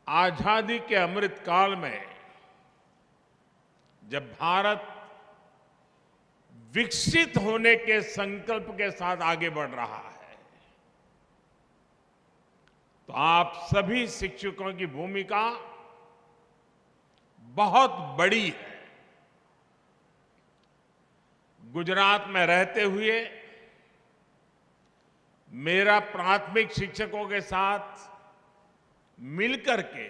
आजादी के अमृत काल में जब भारत विकसित होने के संकल्प के साथ आगे बढ़ रहा है, तो आप सभी शिक्षकों की भूमिका बहुत बड़ी है। गुजरात में रहते हुए मेरा प्राथमिक शिक्षकों के साथ मिलकर के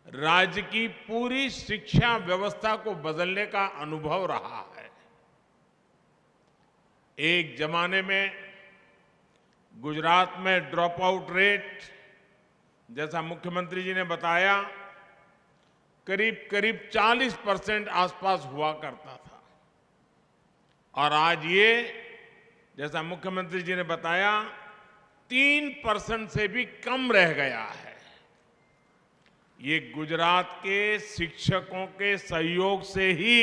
राज्य की पूरी शिक्षा व्यवस्था को बदलने का अनुभव रहा है। एक जमाने में गुजरात में ड्रॉप आउट रेट, जैसा मुख्यमंत्री जी ने बताया, करीब करीब 40% आसपास हुआ करता था, और आज ये, जैसा मुख्यमंत्री जी ने बताया, 3% से भी कम रह गया है। ये गुजरात के शिक्षकों के सहयोग से ही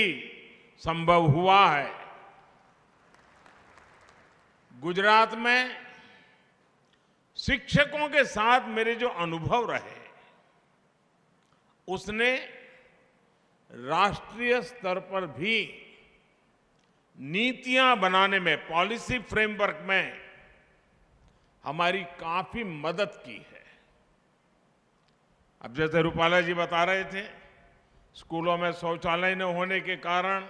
संभव हुआ है। गुजरात में शिक्षकों के साथ मेरे जो अनुभव रहे, उसने राष्ट्रीय स्तर पर भी नीतियां बनाने में, पॉलिसी फ्रेमवर्क में हमारी काफी मदद की है। अब जैसे रूपाला जी बता रहे थे, स्कूलों में शौचालय न होने के कारण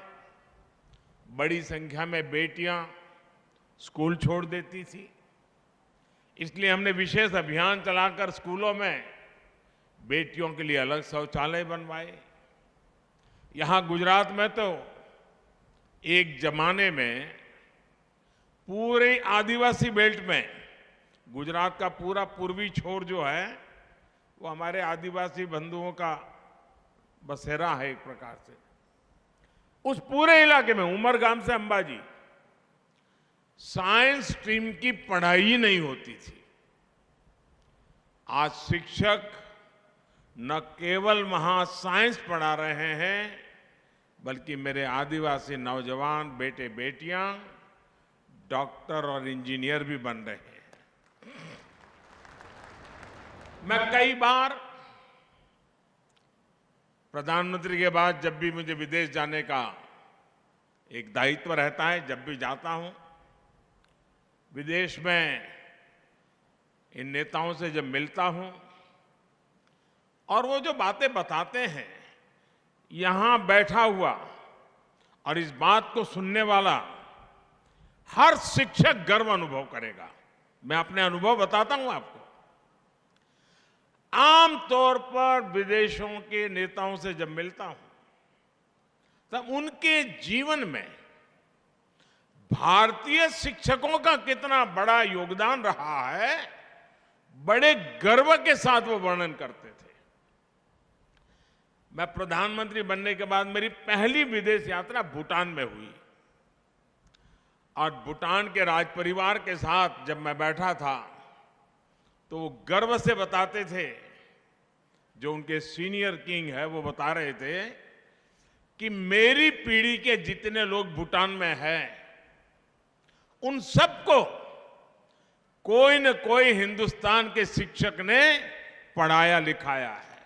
बड़ी संख्या में बेटियां स्कूल छोड़ देती थी। इसलिए हमने विशेष अभियान चलाकर स्कूलों में बेटियों के लिए अलग शौचालय बनवाए। यहां गुजरात में तो एक जमाने में पूरे आदिवासी बेल्ट में, गुजरात का पूरा पूर्वी छोर जो है वो हमारे आदिवासी बंधुओं का बसेरा है एक प्रकार से। उस पूरे इलाके में, उमरगाम से अंबाजी, साइंस स्ट्रीम की पढ़ाई ही नहीं होती थी। आज शिक्षक न केवल वहां साइंस पढ़ा रहे हैं, बल्कि मेरे आदिवासी नौजवान बेटे बेटियां डॉक्टर और इंजीनियर भी बन रहे हैं। मैं कई बार प्रधानमंत्री के बाद जब भी मुझे विदेश जाने का एक दायित्व रहता है, जब भी जाता हूं, विदेश में इन नेताओं से जब मिलता हूं और वो जो बातें बताते हैं, यहां बैठा हुआ और इस बात को सुनने वाला हर शिक्षक गर्व अनुभव करेगा। मैं अपने अनुभव बताता हूं आपको। आमतौर पर विदेशों के नेताओं से जब मिलता हूं, तब उनके जीवन में भारतीय शिक्षकों का कितना बड़ा योगदान रहा है, बड़े गर्व के साथ वो वर्णन करते थे। मैं प्रधानमंत्री बनने के बाद मेरी पहली विदेश यात्रा भूटान में हुई, और भूटान के राज परिवार के साथ जब मैं बैठा था, तो वो गर्व से बताते थे, जो उनके सीनियर किंग है वो बता रहे थे कि मेरी पीढ़ी के जितने लोग भूटान में हैं, उन सबको कोई न कोई हिंदुस्तान के शिक्षक ने पढ़ाया लिखाया है,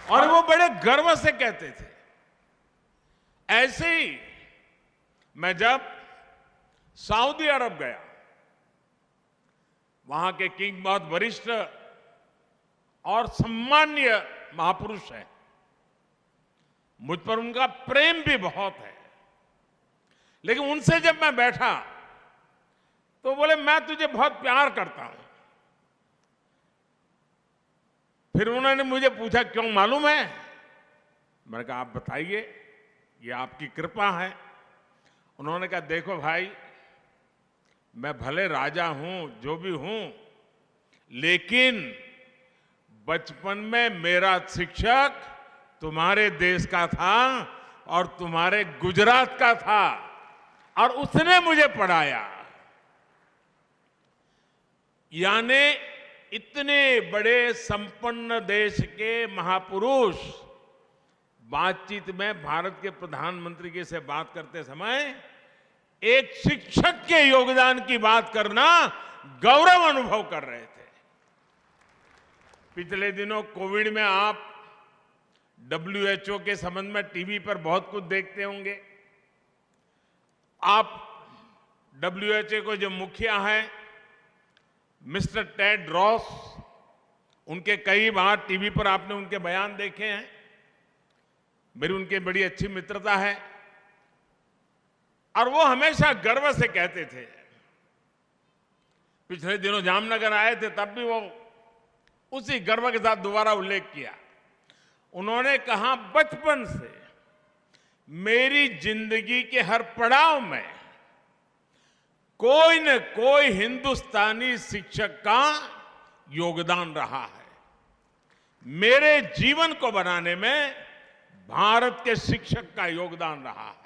और वो बड़े गर्व से कहते थे। ऐसे ही मैं जब सऊदी अरब गया, वहां के किंग बहुत वरिष्ठ और सम्मान्य महापुरुष हैं, मुझ पर उनका प्रेम भी बहुत है। लेकिन उनसे जब मैं बैठा तो बोले, मैं तुझे बहुत प्यार करता हूं। फिर उन्होंने मुझे पूछा, क्यों, मालूम है? मैंने कहा, आप बताइए, ये आपकी कृपा है। उन्होंने कहा, देखो भाई, मैं भले राजा हूं, जो भी हूं, लेकिन बचपन में मेरा शिक्षक तुम्हारे देश का था और तुम्हारे गुजरात का था, और उसने मुझे पढ़ाया। यानी इतने बड़े संपन्न देश के महापुरुष बातचीत में भारत के प्रधानमंत्री के से बात करते समय एक शिक्षक के योगदान की बात करना गौरव अनुभव कर रहे थे। पिछले दिनों कोविड में आप WHO के संबंध में टीवी पर बहुत कुछ देखते होंगे। आप WHO को जो मुखिया हैं मिस्टर टेड रॉस, उनके कई बार टीवी पर आपने उनके बयान देखे हैं। मेरी उनकी बड़ी अच्छी मित्रता है और वो हमेशा गर्व से कहते थे, पिछले दिनों जामनगर आए थे तब भी वो उसी गर्व के साथ दोबारा उल्लेख किया। उन्होंने कहा, बचपन से मेरी जिंदगी के हर पड़ाव में कोई न कोई हिंदुस्तानी शिक्षक का योगदान रहा है। मेरे जीवन को बनाने में भारत के शिक्षक का योगदान रहा है।